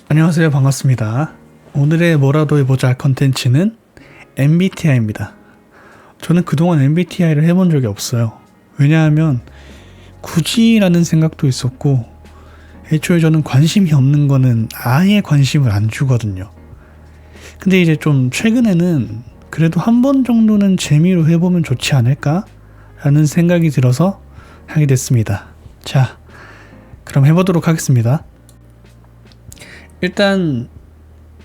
안녕하세요. 반갑습니다. 오늘의 뭐라도 해보자 컨텐츠는 MBTI입니다. 저는 그동안 MBTI를 해본 적이 없어요. 왜냐하면 굳이라는 생각도 있었고 애초에 저는 관심이 없는 거는 아예 관심을 안 주거든요. 근데 이제 좀 최근에는 그래도 한 번 정도는 재미로 해보면 좋지 않을까? 라는 생각이 들어서 하게 됐습니다. 자, 그럼 해보도록 하겠습니다. 일단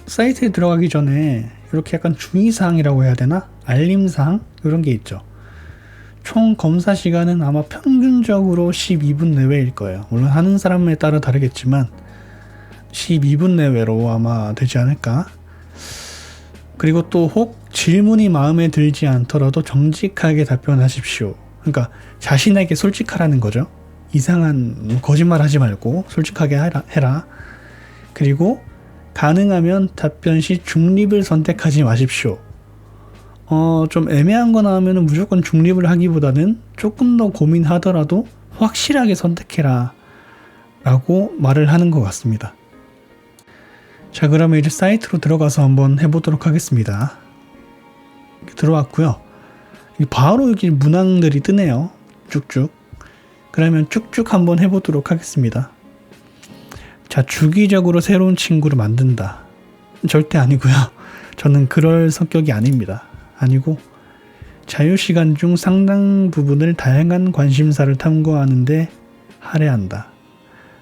사이트에 들어가기 전에 이렇게 약간 주의사항이라고 해야 되나? 알림사항? 이런 게 있죠. 총 검사 시간은 아마 평균적으로 12분 내외일 거예요. 물론 하는 사람에 따라 다르겠지만 12분 내외로 아마 되지 않을까? 그리고 또 혹 질문이 마음에 들지 않더라도 정직하게 답변하십시오. 그러니까 자신에게 솔직하라는 거죠. 이상한 거짓말 하지 말고 솔직하게 해라. 그리고 가능하면 답변 시 중립을 선택하지 마십시오. 좀 애매한 거 나오면 무조건 중립을 하기보다는 조금 더 고민하더라도 확실하게 선택해라 라고 말을 하는 것 같습니다. 자, 그러면 이제 사이트로 들어가서 한번 해보도록 하겠습니다. 들어왔고요. 바로 여기 문항들이 뜨네요. 쭉쭉. 그러면 쭉쭉 한번 해보도록 하겠습니다. 자, 주기적으로 새로운 친구를 만든다. 절대 아니고요. 저는 그럴 성격이 아닙니다. 아니고 자유시간 중 상당 부분을 다양한 관심사를 탐구하는데 할애한다.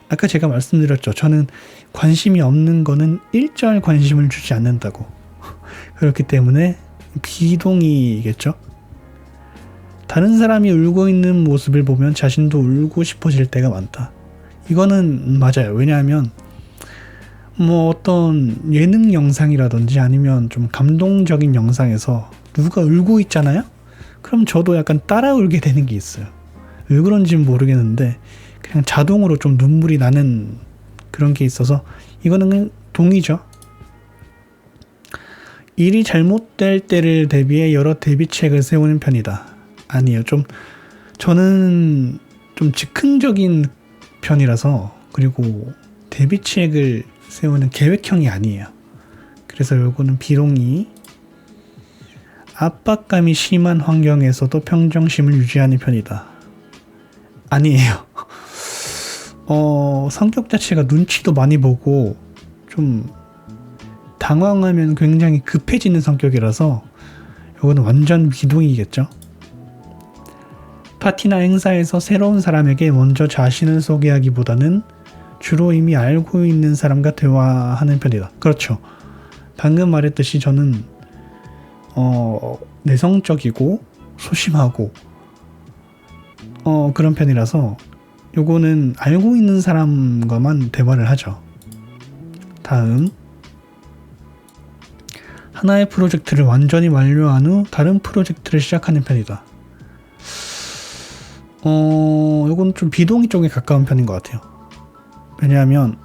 아까 제가 말씀드렸죠. 저는 관심이 없는 거는 일절 관심을 주지 않는다고. 그렇기 때문에 비동의겠죠. 다른 사람이 울고 있는 모습을 보면 자신도 울고 싶어질 때가 많다. 이거는 맞아요. 왜냐하면 뭐 어떤 예능 영상이라든지 아니면 좀 감동적인 영상에서 누가 울고 있잖아요? 그럼 저도 약간 따라 울게 되는 게 있어요. 왜 그런지는 모르겠는데 그냥 자동으로 좀 눈물이 나는 그런 게 있어서 이거는 그냥 동의죠. 일이 잘못될 때를 대비해 여러 대비책을 세우는 편이다. 아니에요. 저는 좀 즉흥적인 편이라서, 그리고 대비책을 세우는 계획형이 아니에요. 그래서 요거는 비동의. 압박감이 심한 환경에서도 평정심을 유지하는 편이다. 아니에요. 성격 자체가 눈치도 많이 보고 좀 당황하면 굉장히 급해지는 성격이라서 요거는 완전 비동의겠죠. 파티나 행사에서 새로운 사람에게 먼저 자신을 소개하기보다는 주로 이미 알고 있는 사람과 대화하는 편이다. 그렇죠. 방금 말했듯이 저는 내성적이고 소심하고 그런 편이라서 요거는 알고 있는 사람과만 대화를 하죠. 다음, 하나의 프로젝트를 완전히 완료한 후 다른 프로젝트를 시작하는 편이다. 요건 좀 비동의 쪽에 가까운 편인 것 같아요. 왜냐하면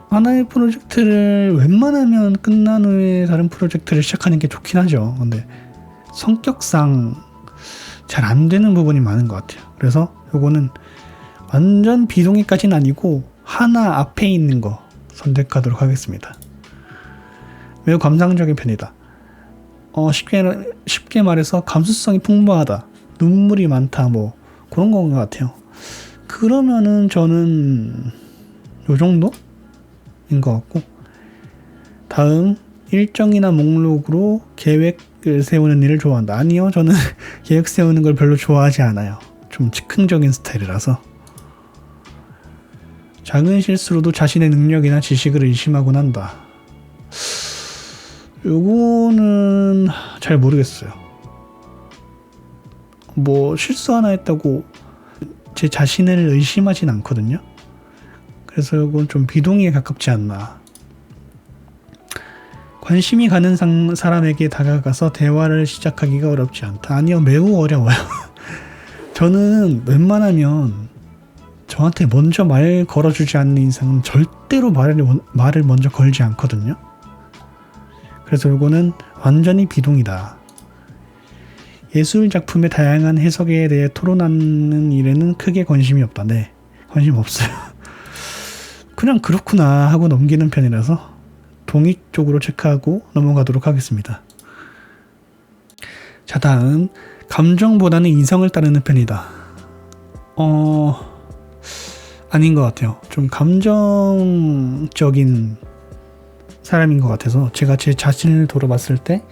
하나의 프로젝트를 웬만하면 끝난 후에 다른 프로젝트를 시작하는 게 좋긴 하죠. 근데 성격상 잘 안 되는 부분이 많은 것 같아요. 그래서 요거는 완전 비동의까지는 아니고 하나 앞에 있는 거 선택하도록 하겠습니다. 매우 감상적인 편이다. 쉽게 말해서 감수성이 풍부하다, 눈물이 많다, 뭐 그런 건 것 같아요. 그러면은 저는 요 정도인 것 같고, 다음, 일정이나 목록으로 계획을 세우는 일을 좋아한다. 아니요, 저는 계획 세우는 걸 별로 좋아하지 않아요. 좀 즉흥적인 스타일이라서. 작은 실수로도 자신의 능력이나 지식을 의심하곤 한다. 요거는 잘 모르겠어요. 뭐 실수 하나 했다고 제 자신을 의심하진 않거든요. 그래서 요건 좀 비동의에 가깝지 않나. 관심이 가는 사람에게 다가가서 대화를 시작하기가 어렵지 않다. 아니요, 매우 어려워요. 저는 웬만하면 저한테 먼저 말 걸어주지 않는 이상은 절대로 말을 먼저 걸지 않거든요. 그래서 이거는 완전히 비동의다. 예술 작품의 다양한 해석에 대해 토론하는 일에는 크게 관심이 없다. 네, 관심 없어요. 그냥 그렇구나 하고 넘기는 편이라서 동의 쪽으로 체크하고 넘어가도록 하겠습니다. 자, 다음 감정보다는 이성을 따르는 편이다. 아닌 것 같아요. 좀 감정적인 사람인 것 같아서 제가 제 자신을 돌아봤을 때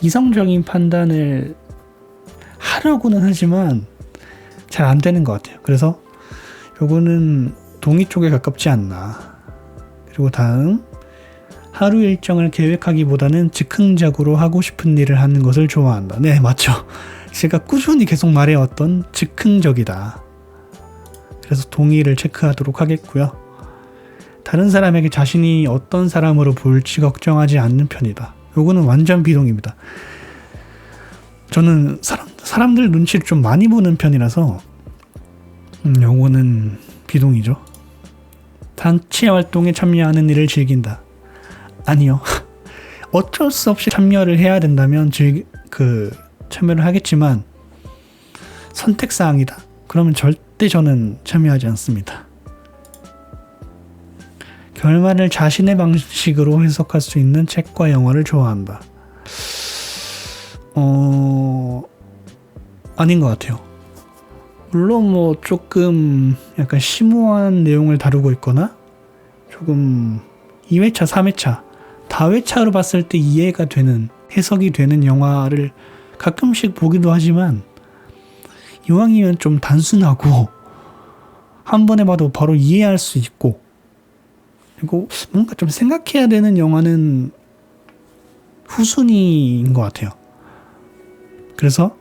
이성적인 판단을 하려고는 하지만 잘 안 되는 것 같아요. 그래서 요거는 동의 쪽에 가깝지 않나. 그리고 다음 하루 일정을 계획하기보다는 즉흥적으로 하고 싶은 일을 하는 것을 좋아한다. 네, 맞죠. 제가 꾸준히 계속 말해왔던 즉흥적이다. 그래서 동의를 체크하도록 하겠고요. 다른 사람에게 자신이 어떤 사람으로 보일지 걱정하지 않는 편이다. 요거는 완전 비동입니다. 저는 사람들 눈치를 좀 많이 보는 편이라서 요거는 비동이죠. 단체 활동에 참여하는 일을 즐긴다. 아니요. 어쩔 수 없이 참여를 해야 된다면 참여를 하겠지만 선택사항이다. 그러면 절대 저는 참여하지 않습니다. 결말을 자신의 방식으로 해석할 수 있는 책과 영화를 좋아한다. 아닌 것 같아요. 물론 뭐 조금 약간 심오한 내용을 다루고 있거나 조금 2회차, 3회차, 다회차로 봤을 때 이해가 되는, 해석이 되는 영화를 가끔씩 보기도 하지만 이왕이면 좀 단순하고 한 번에 봐도 바로 이해할 수 있고 그리고 뭔가 좀 생각해야 되는 영화는 후순위인 것 같아요. 그래서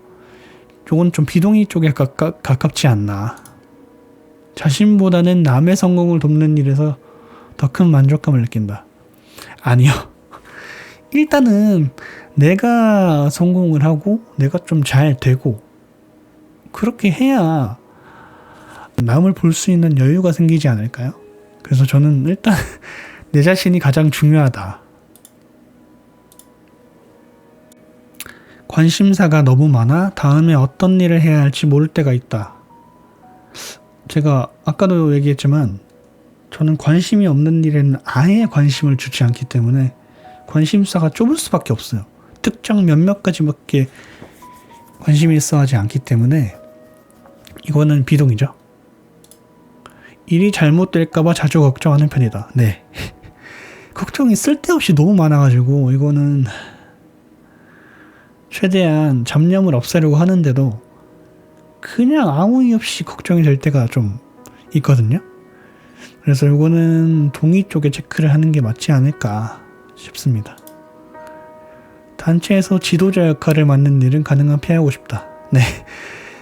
이건 좀 비동의 쪽에 가깝지 않나. 자신보다는 남의 성공을 돕는 일에서 더 큰 만족감을 느낀다. 아니요. 일단은 내가 성공을 하고 내가 좀 잘 되고 그렇게 해야 남을 볼 수 있는 여유가 생기지 않을까요? 그래서 저는 일단 내 자신이 가장 중요하다. 관심사가 너무 많아 다음에 어떤 일을 해야 할지 모를 때가 있다. 제가 아까도 얘기했지만 저는 관심이 없는 일에는 아예 관심을 주지 않기 때문에 관심사가 좁을 수밖에 없어요. 특정 몇몇 가지밖에 관심이 있어 하지 않기 때문에 이거는 비동이죠. 일이 잘못될까봐 자주 걱정하는 편이다. 네. 걱정이 쓸데없이 너무 많아가지고 이거는 최대한 잡념을 없애려고 하는데도 그냥 아무 이유 없이 걱정이 될 때가 좀 있거든요. 그래서 이거는 동의 쪽에 체크를 하는 게 맞지 않을까 싶습니다. 단체에서 지도자 역할을 맡는 일은 가능한 피하고 싶다. 네.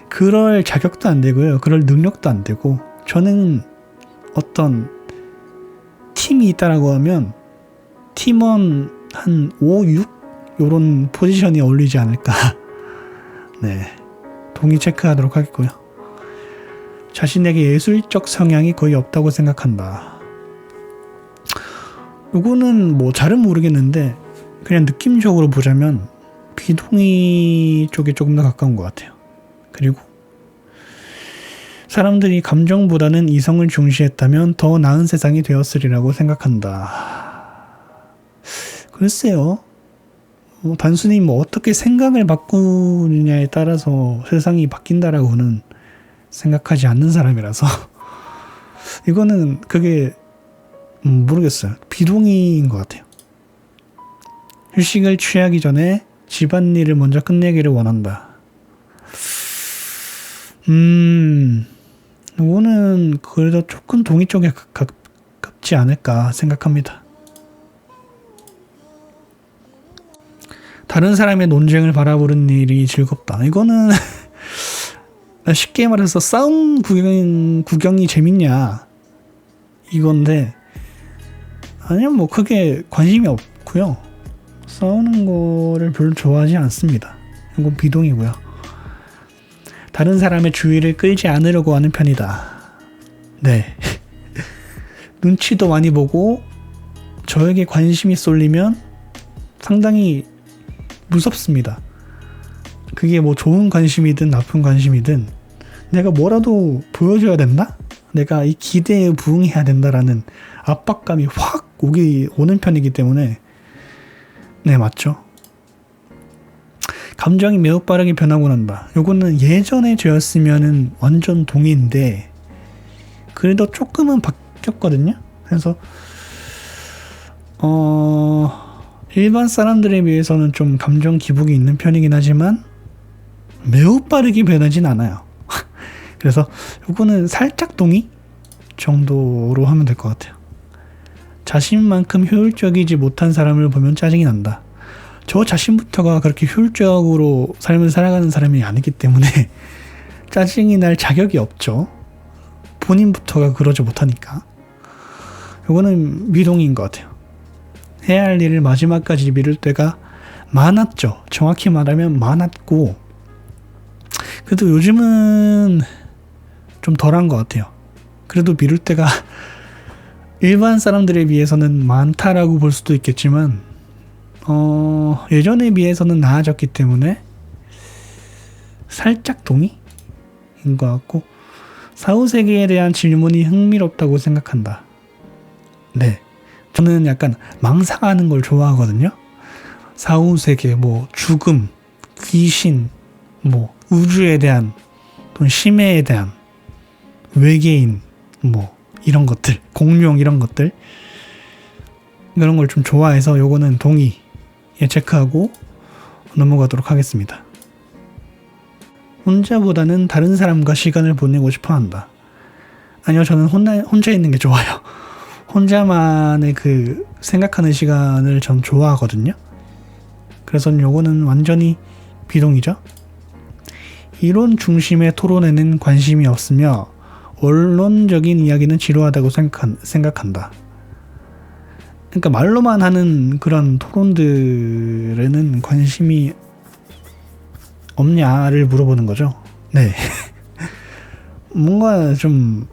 그럴 자격도 안 되고요. 그럴 능력도 안 되고 저는 어떤 팀이 있다라고 하면 팀원 한 5, 6 요런 포지션이 어울리지 않을까. 네. 동의 체크하도록 하겠고요. 자신에게 예술적 성향이 거의 없다고 생각한다. 요거는 뭐 잘은 모르겠는데 그냥 느낌적으로 보자면 비동의 쪽에 조금 더 가까운 것 같아요. 그리고 사람들이 감정보다는 이성을 중시했다면 더 나은 세상이 되었으리라고 생각한다. 글쎄요. 단순히 어떻게 생각을 바꾸느냐에 따라서 세상이 바뀐다라고는 생각하지 않는 사람이라서 이거는 그게 모르겠어요. 비동의인 것 같아요. 휴식을 취하기 전에 집안일을 먼저 끝내기를 원한다. 이거는 그래도 조금 동의 쪽에 가깝지 않을까 생각합니다. 다른 사람의 논쟁을 바라보는 일이 즐겁다. 이거는 쉽게 말해서 싸움 구경이 재밌냐 이건데 아니면 뭐 크게 관심이 없고요. 싸우는 거를 별로 좋아하지 않습니다. 이건 비동이고요. 다른 사람의 주의를 끌지 않으려고 하는 편이다. 네. 눈치도 많이 보고 저에게 관심이 쏠리면 상당히 무섭습니다. 그게 뭐 좋은 관심이든 나쁜 관심이든 내가 뭐라도 보여줘야 된다? 내가 이 기대에 부응해야 된다라는 압박감이 확 오는 편이기 때문에 네, 맞죠. 감정이 매우 빠르게 변하고 난다. 요거는 예전에 저였으면은 완전 동의인데 그래도 조금은 바뀌었거든요. 그래서 일반 사람들에 비해서는 좀 감정 기복이 있는 편이긴 하지만 매우 빠르게 변하진 않아요. 그래서 요거는 살짝 동의 정도로 하면 될 것 같아요. 자신만큼 효율적이지 못한 사람을 보면 짜증이 난다. 저 자신부터가 그렇게 효율적으로 삶을 살아가는 사람이 아니기 때문에 짜증이 날 자격이 없죠. 본인부터가 그러지 못하니까. 요거는 미동인 것 같아요. 해야 할 일을 마지막까지 미룰 때가 많았죠. 정확히 말하면 많았고, 그래도 요즘은 좀 덜한 것 같아요. 그래도 미룰 때가 일반 사람들에 비해서는 많다라고 볼 수도 있겠지만 예전에 비해서는 나아졌기 때문에 살짝 동의인 것 같고, 사후세계에 대한 질문이 흥미롭다고 생각한다. 네, 저는 약간 망상하는 걸 좋아하거든요. 사후세계, 뭐 죽음, 귀신, 뭐 우주에 대한 또는 심해에 대한, 외계인, 뭐 이런 것들, 공룡 이런 것들, 이런 걸 좀 좋아해서 요거는 동의에 체크하고 넘어가도록 하겠습니다. 혼자보다는 다른 사람과 시간을 보내고 싶어 한다. 아니요, 저는 혼자 있는 게 좋아요. 혼자만의 그 생각하는 시간을 전 좋아하거든요. 그래서 요거는 완전히 비동의죠. 이론 중심의 토론에는 관심이 없으며 원론적인 이야기는 지루하다고 생각한다. 그러니까 말로만 하는 그런 토론들에는 관심이 없냐를 물어보는 거죠. 네. 뭔가 좀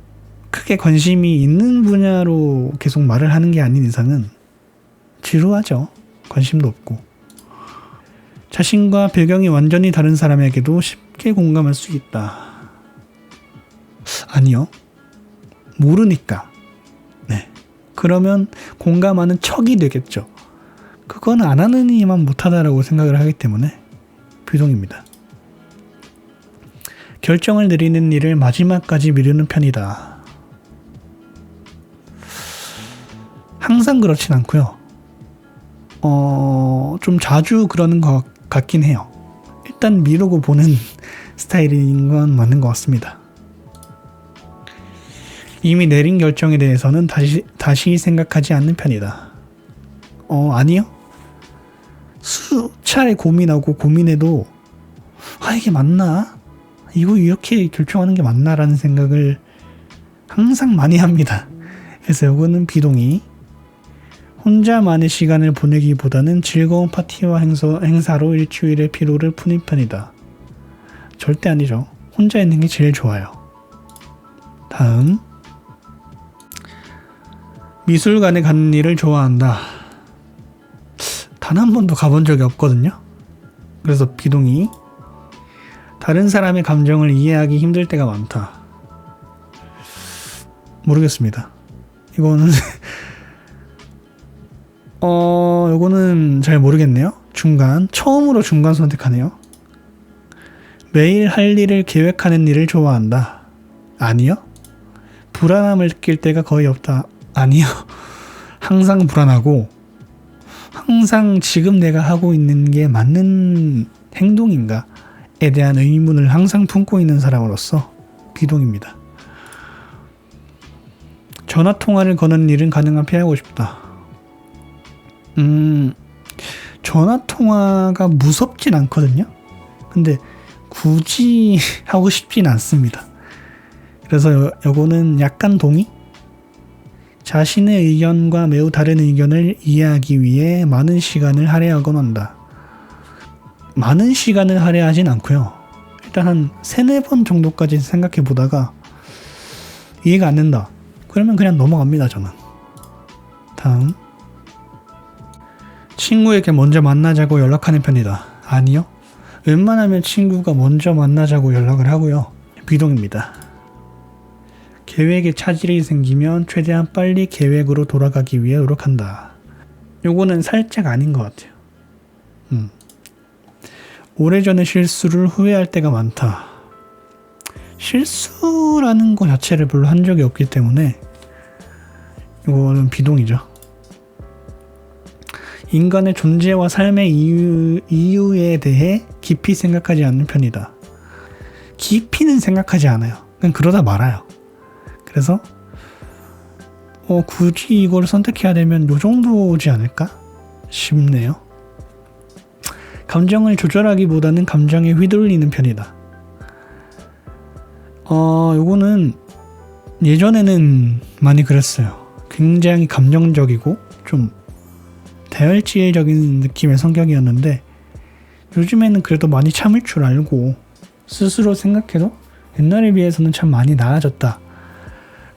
크게 관심이 있는 분야로 계속 말을 하는 게 아닌 이상은 지루하죠. 관심도 없고. 자신과 배경이 완전히 다른 사람에게도 쉽게 공감할 수 있다. 아니요. 모르니까. 네. 그러면 공감하는 척이 되겠죠. 그건 안 하는 이만 못하다라고 생각을 하기 때문에 비동입니다. 결정을 내리는 일을 마지막까지 미루는 편이다. 항상 그렇진 않고요. 좀 자주 그러는 것 같긴 해요. 일단 미루고 보는 스타일인 건 맞는 것 같습니다. 이미 내린 결정에 대해서는 다시 생각하지 않는 편이다. 아니요. 수차례 고민하고 고민해도 이게 맞나? 이거 이렇게 결정하는 게 맞나라는 생각을 항상 많이 합니다. 그래서 이거는 비동의. 혼자만의 시간을 보내기보다는 즐거운 파티와 행사로 일주일의 피로를 푸는 편이다. 절대 아니죠. 혼자 있는 게 제일 좋아요. 다음. 미술관에 가는 일을 좋아한다. 단 한 번도 가본 적이 없거든요. 그래서 비동의. 다른 사람의 감정을 이해하기 힘들 때가 많다. 모르겠습니다. 이거는 이거는 잘 모르겠네요. 처음으로 중간 선택하네요. 매일 할 일을 계획하는 일을 좋아한다. 아니요. 불안함을 느낄 때가 거의 없다. 아니요. 항상 불안하고 항상 지금 내가 하고 있는 게 맞는 행동인가에 대한 의문을 항상 품고 있는 사람으로서 비동입니다. 전화통화를 거는 일은 가능한 피하고 싶다. 전화통화가 무섭진 않거든요. 근데 굳이 하고 싶진 않습니다. 그래서 요거는 약간 동의? 자신의 의견과 매우 다른 의견을 이해하기 위해 많은 시간을 할애하곤 한다. 많은 시간을 할애하진 않고요. 일단 한 3-4번 정도까지 생각해 보다가 이해가 안 된다. 그러면 그냥 넘어갑니다, 저는. 다음. 친구에게 먼저 만나자고 연락하는 편이다. 아니요. 웬만하면 친구가 먼저 만나자고 연락을 하고요. 비동입니다. 계획에 차질이 생기면 최대한 빨리 계획으로 돌아가기 위해 노력한다. 요거는 살짝 아닌 것 같아요. 오래전의 실수를 후회할 때가 많다. 실수라는 것 자체를 별로 한 적이 없기 때문에 이거는 비동이죠. 인간의 존재와 삶의 이유에 대해 깊이 생각하지 않는 편이다. 깊이는 생각하지 않아요. 그냥 그러다 말아요. 그래서 굳이 이걸 선택해야 되면 요 정도지 않을까 싶네요. 감정을 조절하기보다는 감정에 휘둘리는 편이다. 요거는 예전에는 많이 그랬어요. 굉장히 감정적이고 좀 대활지혜적인 느낌의 성격이었는데 요즘에는 그래도 많이 참을 줄 알고 스스로 생각해도 옛날에 비해서는 참 많이 나아졌다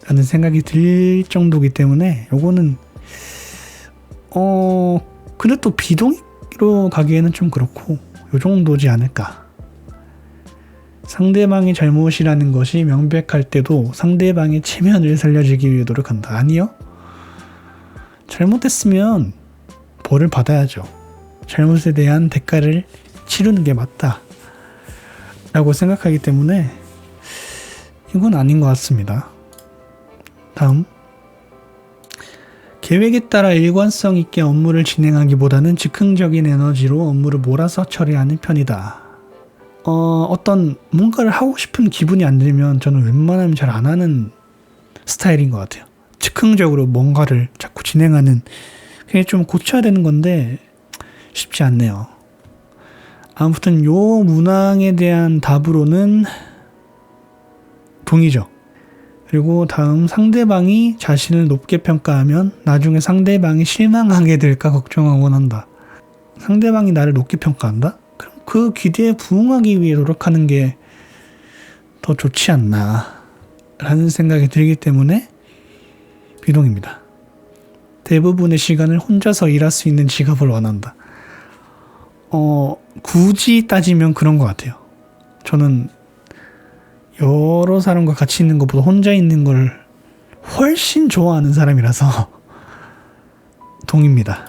라는 생각이 들 정도이기 때문에 요거는 근데 또 비동의로 가기에는 좀 그렇고 요 정도지 않을까. 상대방의 잘못이라는 것이 명백할 때도 상대방의 체면을 살려주기 위해 노력한다. 아니요. 잘못했으면 벌을 받아야죠. 잘못에 대한 대가를 치르는 게 맞다 라고 생각하기 때문에 이건 아닌 것 같습니다. 다음, 계획에 따라 일관성 있게 업무를 진행하기보다는 즉흥적인 에너지로 업무를 몰아서 처리하는 편이다. 어떤 뭔가를 하고 싶은 기분이 안 들면 저는 웬만하면 잘 안 하는 스타일인 것 같아요. 즉흥적으로 뭔가를 자꾸 진행하는, 그게 좀 고쳐야 되는 건데 쉽지 않네요. 아무튼 요 문항에 대한 답으로는 동의죠. 그리고 다음, 상대방이 자신을 높게 평가하면 나중에 상대방이 실망하게 될까 걱정하곤 한다. 상대방이 나를 높게 평가한다? 그럼 그 기대에 부응하기 위해 노력하는 게 더 좋지 않나 라는 생각이 들기 때문에 비동입니다. 대부분의 시간을 혼자서 일할 수 있는 직업을 원한다. 굳이 따지면 그런 것 같아요. 저는 여러 사람과 같이 있는 것보다 혼자 있는 걸 훨씬 좋아하는 사람이라서 동입니다.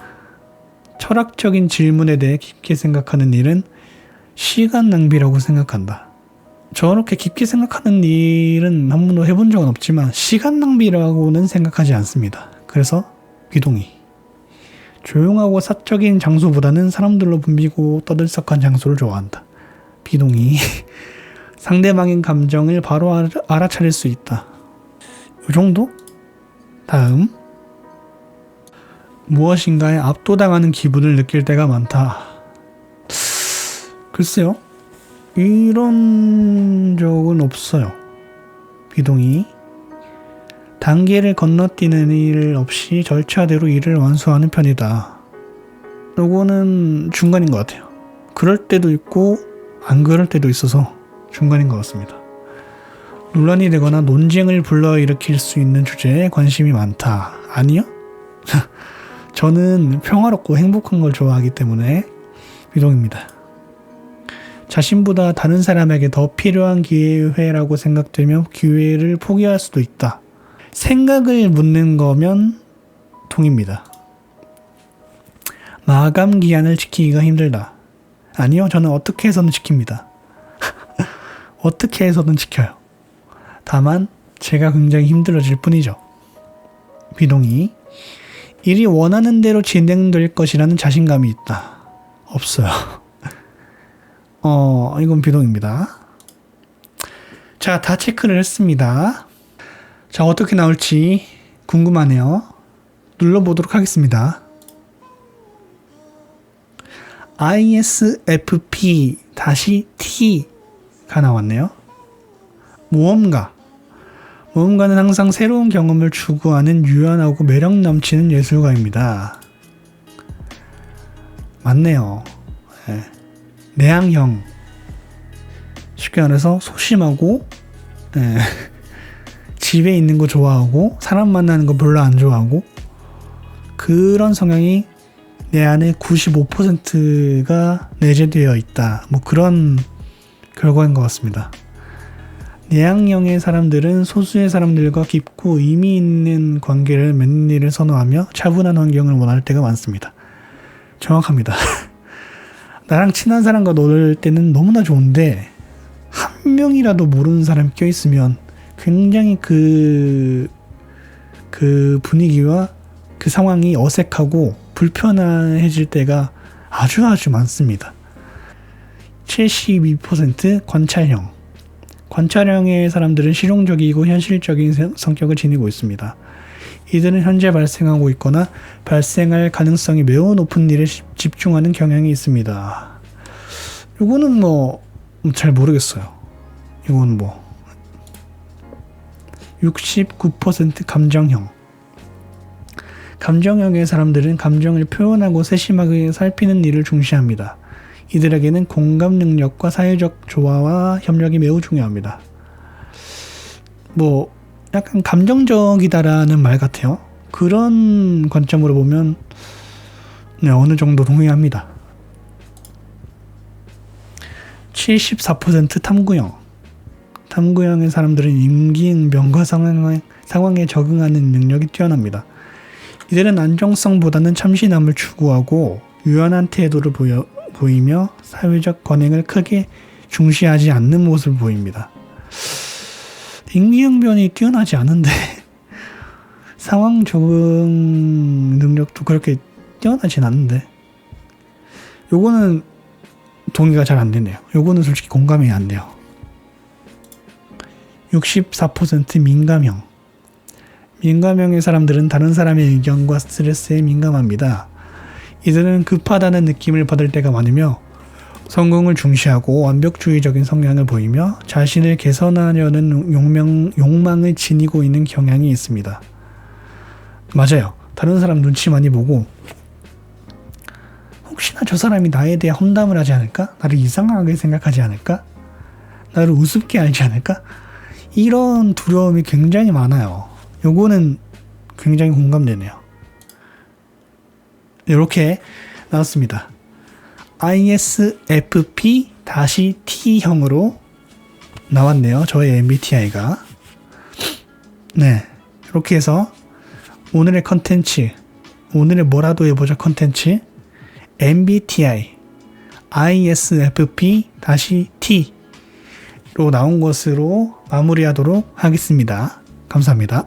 철학적인 질문에 대해 깊게 생각하는 일은 시간 낭비라고 생각한다. 저렇게 깊게 생각하는 일은 한 번도 해본 적은 없지만 시간 낭비라고는 생각하지 않습니다. 그래서 비동의. 조용하고 사적인 장소보다는 사람들로 붐비고 떠들썩한 장소를 좋아한다. 비동의. 상대방의 감정을 바로 알아차릴 수 있다. 이 정도? 다음, 무엇인가에 압도당하는 기분을 느낄 때가 많다. 글쎄요, 이런 적은 없어요. 비동의. 단계를 건너뛰는 일 없이 절차대로 일을 완수하는 편이다. 요거는 중간인 것 같아요. 그럴 때도 있고 안 그럴 때도 있어서 중간인 것 같습니다. 논란이 되거나 논쟁을 불러일으킬 수 있는 주제에 관심이 많다. 아니요? 저는 평화롭고 행복한 걸 좋아하기 때문에 비동입니다. 자신보다 다른 사람에게 더 필요한 기회라고 생각되면 기회를 포기할 수도 있다. 생각을 묻는 거면 동입니다. 마감 기한을 지키기가 힘들다. 아니요, 저는 어떻게 해서는 지킵니다. 어떻게 해서든 지켜요. 다만 제가 굉장히 힘들어질 뿐이죠. 비동의. 일이 원하는 대로 진행될 것이라는 자신감이 있다. 없어요. 이건 비동입니다. 자, 다 체크를 했습니다. 자, 어떻게 나올지 궁금하네요. 눌러보도록 하겠습니다. ISFP-T가 나왔네요. 모험가. 모험가는 항상 새로운 경험을 추구하는 유연하고 매력 넘치는 예술가입니다. 맞네요. 네. 내향형. 쉽게 말해서 소심하고, 네. 집에 있는 거 좋아하고 사람 만나는 거 별로 안 좋아하고 그런 성향이 내 안에 95%가 내재되어 있다. 뭐 그런 결과인 것 같습니다. 내향형의 사람들은 소수의 사람들과 깊고 의미 있는 관계를 맺는 일을 선호하며 차분한 환경을 원할 때가 많습니다. 정확합니다. 나랑 친한 사람과 놀 때는 너무나 좋은데 한 명이라도 모르는 사람이 껴있으면 굉장히 그 분위기와 그 상황이 어색하고 불편해질 때가 아주 많습니다. 72% 관찰형. 관찰형의 사람들은 실용적이고 현실적인 성격을 지니고 있습니다. 이들은 현재 발생하고 있거나 발생할 가능성이 매우 높은 일에 집중하는 경향이 있습니다. 이거는 잘 모르겠어요. 이건 69% 감정형. 감정형의 사람들은 감정을 표현하고 세심하게 살피는 일을 중시합니다. 이들에게는 공감 능력과 사회적 조화와 협력이 매우 중요합니다. 약간 감정적이다라는 말 같아요. 그런 관점으로 보면 어느 정도 동의합니다. 74% 탐구형. 탐구형의 사람들은 임기응변과 상황에 적응하는 능력이 뛰어납니다. 이들은 안정성보다는 참신함을 추구하고 유연한 태도를 보이며 사회적 권행을 크게 중시하지 않는 모습을 보입니다. 임기응변이 뛰어나지 않은데 상황 적응 능력도 그렇게 뛰어나진 않은데 요거는 동의가 잘 안 되네요. 요거는 솔직히 공감이 안 돼요. 64% 민감형. 민감형의 사람들은 다른 사람의 의견과 스트레스에 민감합니다. 이들은 급하다는 느낌을 받을 때가 많으며 성공을 중시하고 완벽주의적인 성향을 보이며 자신을 개선하려는 욕망을 지니고 있는 경향이 있습니다. 맞아요. 다른 사람 눈치 많이 보고 혹시나 저 사람이 나에 대해 험담을 하지 않을까? 나를 이상하게 생각하지 않을까? 나를 우습게 알지 않을까? 이런 두려움이 굉장히 많아요. 요거는 굉장히 공감되네요. 이렇게 나왔습니다. ISFP-T형으로 나왔네요. 저의 MBTI가. 네, 이렇게 해서 오늘의 컨텐츠, 오늘의 뭐라도 해보자 컨텐츠 MBTI ISFP-T로 나온 것으로 마무리하도록 하겠습니다. 감사합니다.